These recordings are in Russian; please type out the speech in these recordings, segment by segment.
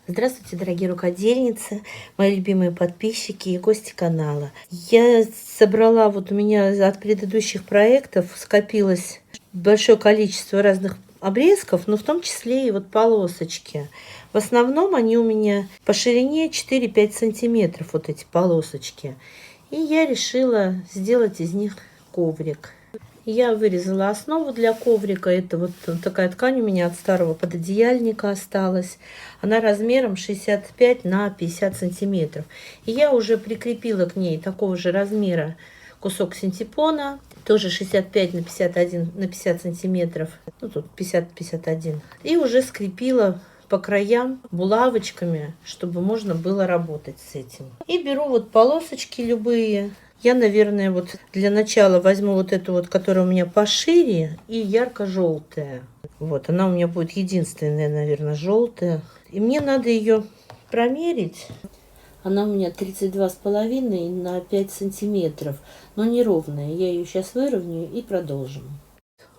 Здравствуйте, дорогие рукодельницы, мои любимые подписчики и гости канала. Я собрала, у меня от предыдущих проектов скопилось большое количество разных обрезков, но в том числе и полосочки. В основном они у меня по ширине 4-5 сантиметров, эти полосочки. И я решила сделать из них коврик. Я вырезала основу для коврика. Это такая ткань у меня от старого пододеяльника осталась. Она размером 65 на 50 сантиметров. И я уже прикрепила к ней такого же размера кусок синтепона. Тоже 65 на 51 на 50 сантиметров. Тут 50-51. И уже скрепила по краям булавочками, чтобы можно было работать с этим. И беру полосочки любые. Я, наверное, для начала возьму эту которая у меня пошире и ярко-желтая. Она у меня будет единственная, наверное, желтая. И мне надо ее промерить. Она у меня 32,5 на 5 сантиметров, но неровная. Я ее сейчас выровняю и продолжим.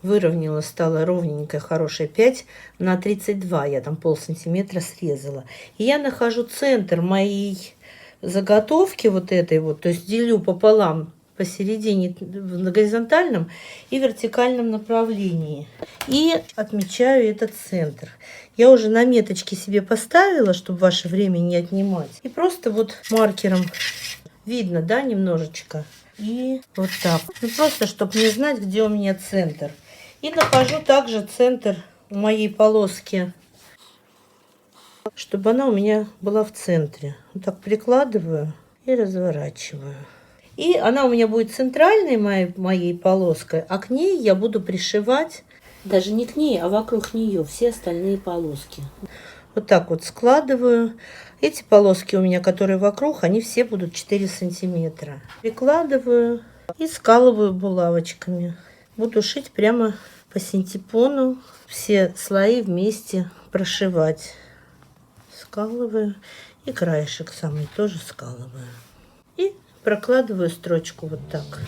Выровняла, стала ровненькая, хорошая 5 на 32. Я там полсантиметра срезала. И я нахожу центр моей заготовки этой, то есть делю пополам посередине в горизонтальном и вертикальном направлении. И отмечаю этот центр. Я уже наметочки себе поставила, чтобы ваше время не отнимать. И просто маркером видно, да, немножечко. И так. Просто, чтобы не знать, где у меня центр. И нахожу также центр у моей полоски, чтобы она у меня была в центре. Так прикладываю и разворачиваю. И она у меня будет центральной моей полоской, а к ней я буду пришивать, даже не к ней, а вокруг нее все остальные полоски. Так складываю. Эти полоски у меня, которые вокруг, они все будут 4 сантиметра. Прикладываю и скалываю булавочками. Буду шить прямо по синтепону, все слои вместе прошивать. Скалываю и краешек самый тоже скалываю. И прокладываю строчку так.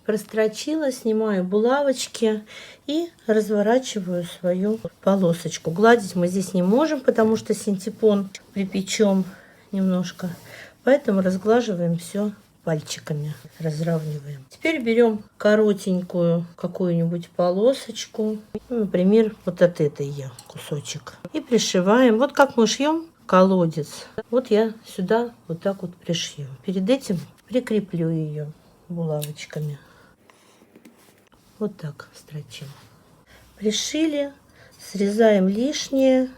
Прострочила, снимаю булавочки и разворачиваю свою полосочку. Гладить мы здесь не можем, потому что синтепон припечем немножко. Поэтому разглаживаем все пальчиками, разравниваем. Теперь берем коротенькую какую-нибудь полосочку, например, от этой я кусочек, и пришиваем. Как мы шьем колодец. Я сюда так пришью. Перед этим прикреплю ее булавочками. Так строчим. Пришили, срезаем лишнее,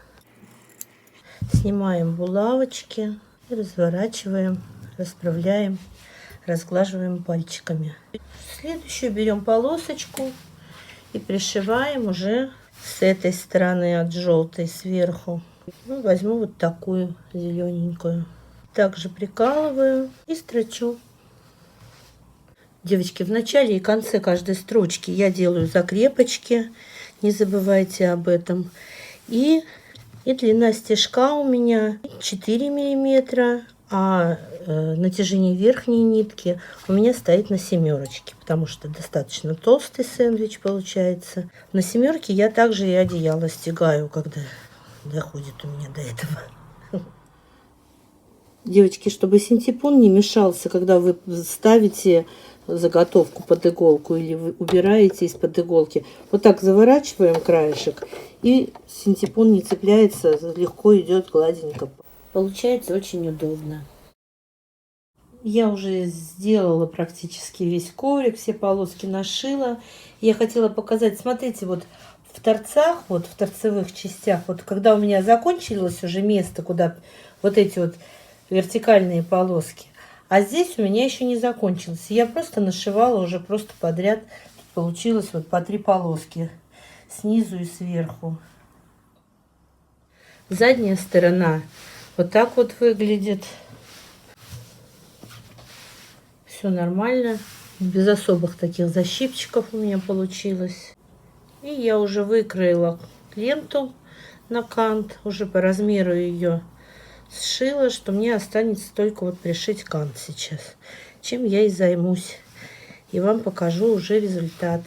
снимаем булавочки и разворачиваем, расправляем, разглаживаем пальчиками. Следующую берем полосочку и пришиваем уже с этой стороны от желтой сверху. Возьму такую зелененькую. Также прикалываю и строчу. Девочки, в начале и конце каждой строчки я делаю закрепочки. Не забывайте об этом. И длина стежка у меня 4 миллиметра, а натяжение верхней нитки у меня стоит на 7, потому что достаточно толстый сэндвич получается. На 7 я также и одеяло стягаю, когда доходит у меня до этого. Девочки, чтобы синтепон не мешался, когда вы ставите заготовку под иголку или вы убираете из-под иголки, так заворачиваем краешек, и синтепон не цепляется, легко идет гладенько. Получается очень удобно. Я уже сделала практически весь коврик, все полоски нашила. Я хотела показать, смотрите, в торцах, в торцевых частях, когда у меня закончилось уже место, куда эти вертикальные полоски, а здесь у меня еще не закончилось. Я просто нашивала уже просто подряд. Тут получилось по 3 полоски снизу и сверху. Задняя сторона так выглядит. Все нормально, без особых таких защипчиков у меня получилось. И я уже выкроила ленту на кант, уже по размеру ее сшила, что мне останется только пришить кант сейчас, чем я и займусь. И вам покажу уже результат.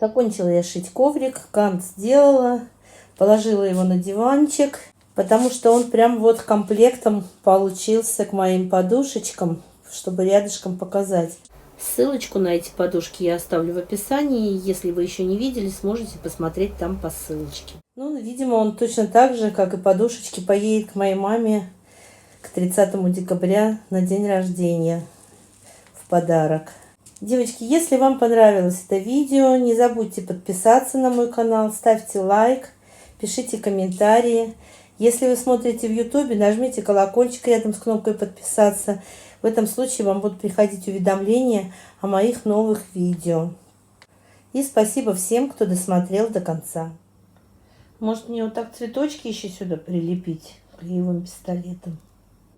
Закончила я шить коврик, кант сделала. Положила его на диванчик, потому что он прям вот комплектом получился к моим подушечкам, чтобы рядышком показать. Ссылочку на эти подушки я оставлю в описании. Если вы еще не видели, сможете посмотреть там по ссылочке. Ну, видимо, он точно так же, как и подушечки, поедет к моей маме к 30 декабря на день рождения в подарок. Девочки, если вам понравилось это видео, не забудьте подписаться на мой канал, ставьте лайк, пишите комментарии. Если вы смотрите в YouTube, нажмите колокольчик рядом с кнопкой подписаться. В этом случае вам будут приходить уведомления о моих новых видео. И спасибо всем, кто досмотрел до конца. Может, мне вот так цветочки еще сюда прилепить клеевым пистолетом?